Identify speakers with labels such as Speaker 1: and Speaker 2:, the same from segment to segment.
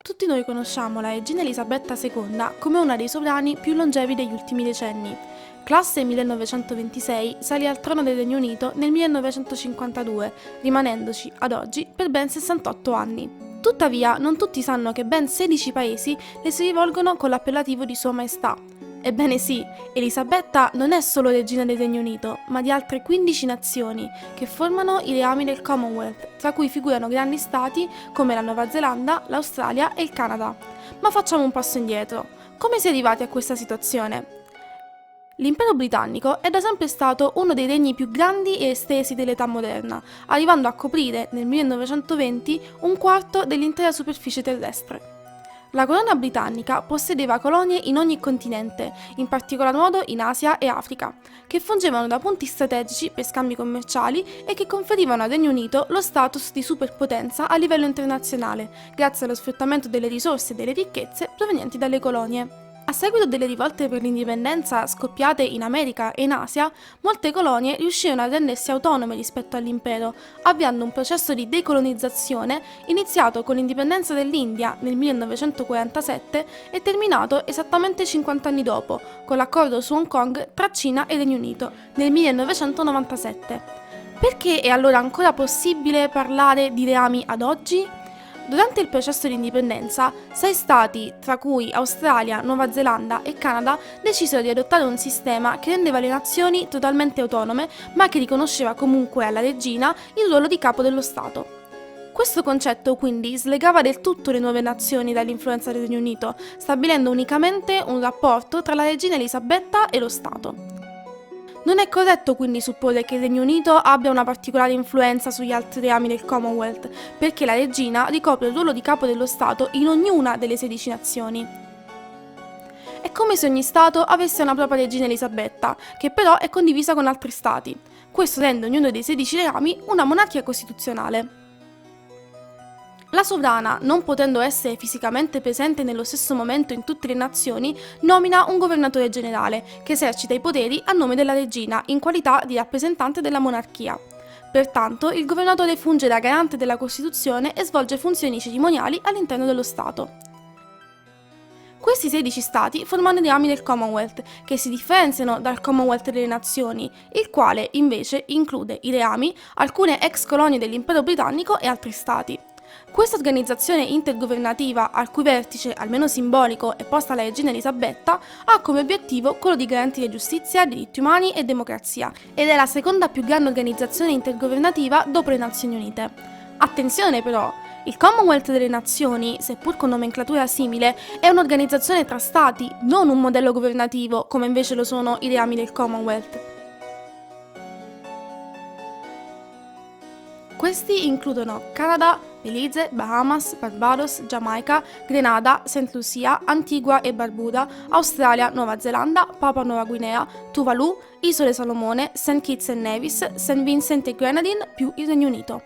Speaker 1: Tutti noi conosciamo la regina Elisabetta II come una dei sovrani più longevi degli ultimi decenni. Classe 1926, salì al trono del Regno Unito nel 1952, rimanendoci ad oggi per ben 68 anni. Tuttavia, non tutti sanno che ben 16 paesi le si rivolgono con l'appellativo di Sua Maestà. Ebbene sì, Elisabetta non è solo regina del Regno Unito, ma di altre 15 nazioni che formano i reami del Commonwealth, tra cui figurano grandi stati come la Nuova Zelanda, l'Australia e il Canada. Ma facciamo un passo indietro. Come si è arrivati a questa situazione? L'impero britannico è da sempre stato uno dei regni più grandi e estesi dell'età moderna, arrivando a coprire nel 1920 un quarto dell'intera superficie terrestre. La corona britannica possedeva colonie in ogni continente, in particolar modo in Asia e Africa, che fungevano da punti strategici per scambi commerciali e che conferivano al Regno Unito lo status di superpotenza a livello internazionale, grazie allo sfruttamento delle risorse e delle ricchezze provenienti dalle colonie. A seguito delle rivolte per l'indipendenza scoppiate in America e in Asia, molte colonie riuscirono a rendersi autonome rispetto all'impero, avviando un processo di decolonizzazione iniziato con l'indipendenza dell'India nel 1947 e terminato esattamente 50 anni dopo, con l'accordo su Hong Kong tra Cina e Regno Unito nel 1997. Perché è allora ancora possibile parlare di reami ad oggi? Durante il processo di indipendenza, 6 stati, tra cui Australia, Nuova Zelanda e Canada, decisero di adottare un sistema che rendeva le nazioni totalmente autonome, ma che riconosceva comunque alla regina il ruolo di capo dello Stato. Questo concetto quindi slegava del tutto le nuove nazioni dall'influenza del Regno Unito, stabilendo unicamente un rapporto tra la regina Elisabetta e lo Stato. Non è corretto quindi supporre che il Regno Unito abbia una particolare influenza sugli altri reami del Commonwealth, perché la regina ricopre il ruolo di capo dello Stato in ognuna delle 16 nazioni. È come se ogni Stato avesse una propria regina Elisabetta, che però è condivisa con altri Stati. Questo rende ognuno dei 16 reami una monarchia costituzionale. La sovrana, non potendo essere fisicamente presente nello stesso momento in tutte le nazioni, nomina un governatore generale, che esercita i poteri a nome della regina in qualità di rappresentante della monarchia. Pertanto, il governatore funge da garante della Costituzione e svolge funzioni cerimoniali all'interno dello Stato. Questi 16 stati formano i reami del Commonwealth, che si differenziano dal Commonwealth delle Nazioni, il quale invece include i reami, alcune ex colonie dell'impero britannico e altri stati. Questa organizzazione intergovernativa, al cui vertice, almeno simbolico, è posta la regina Elisabetta, ha come obiettivo quello di garantire giustizia, diritti umani e democrazia, ed è la seconda più grande organizzazione intergovernativa dopo le Nazioni Unite. Attenzione però! Il Commonwealth delle Nazioni, seppur con nomenclatura simile, è un'organizzazione tra stati, non un modello governativo, come invece lo sono i reami del Commonwealth. Questi includono Canada, Belize, Bahamas, Barbados, Giamaica, Grenada, St. Lucia, Antigua e Barbuda, Australia, Nuova Zelanda, Papua Nuova Guinea, Tuvalu, Isole Salomone, St. Kitts e Nevis, St. Vincent e Grenadine, più il Regno Unito.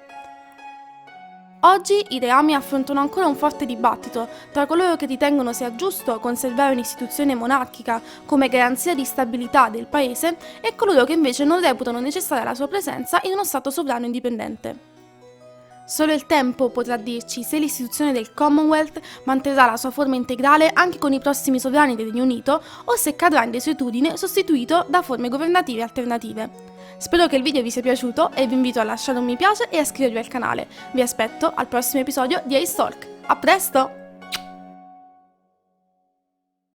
Speaker 1: Oggi i reami affrontano ancora un forte dibattito tra coloro che ritengono sia giusto conservare un'istituzione monarchica come garanzia di stabilità del paese e coloro che invece non reputano necessaria la sua presenza in uno Stato sovrano indipendente. Solo il tempo potrà dirci se l'istituzione del Commonwealth manterrà la sua forma integrale anche con i prossimi sovrani del Regno Unito o se cadrà in desuetudine sostituito da forme governative alternative. Spero che il video vi sia piaciuto e vi invito a lasciare un mi piace e a iscrivervi al canale. Vi aspetto al prossimo episodio di Ace Talk. A presto!